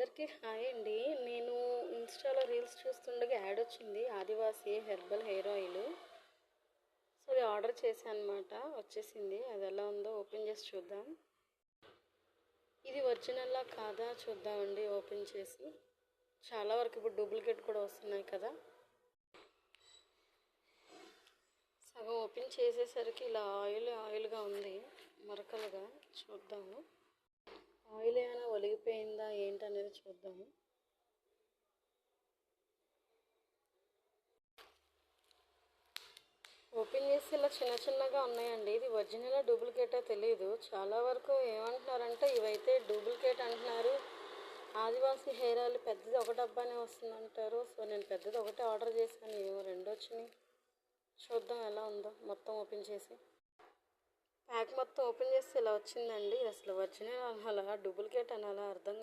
అందరికీ హాయ్ అండి. నేను ఇన్‌స్టాలో రీల్స్ చూస్తుండగా యాడ్ వచ్చింది ఆదివాసి హెర్బల్ హెయిర్ ఆయిల్. సో అది ఆర్డర్ చేశాను అనమాట. వచ్చేసింది. అది ఎలా ఉందో ఓపెన్ చేసి చూద్దాం. ఇది ఒరిజినల్లా కాదా చూద్దామండి ఓపెన్ చేసి. చాలా వరకు ఇప్పుడు డూప్లికేట్ కూడా వస్తున్నాయి కదా. సగం ఓపెన్ చేసేసరికి ఇలా ఆయిల్గా ఉంది, మరకలుగా. చూద్దాము ఆయిల్ ఏమైనా ఒలిగిపోయిందా ఏంటనేది చూద్దాము. ఓపెన్ చేసి ఇలా చిన్నగా ఉన్నాయండి. ఇది ఒరిజినల్ డూప్లికేటో తెలియదు. చాలా వరకు ఏమంటున్నారంటే ఇవైతే డూప్లికేట్ అంటున్నారు. ఆదివాసి హెయిర్ ఆయిల్ పెద్దది ఒక డబ్బానే వస్తుందంటారు. సో నేను పెద్దది ఒకటే ఆర్డర్ చేశాను, ఏమో రెండు వచ్చినాయి. చూద్దాం ఎలా ఉందో మొత్తం ఓపెన్ చేసి. ప్యాక్ మొత్తం ఓపెన్ చేస్తే ఇలా వచ్చిందండి. అసలు ఒరిజినల్ అనాలా డూప్లికేట్ అనాలా అర్థం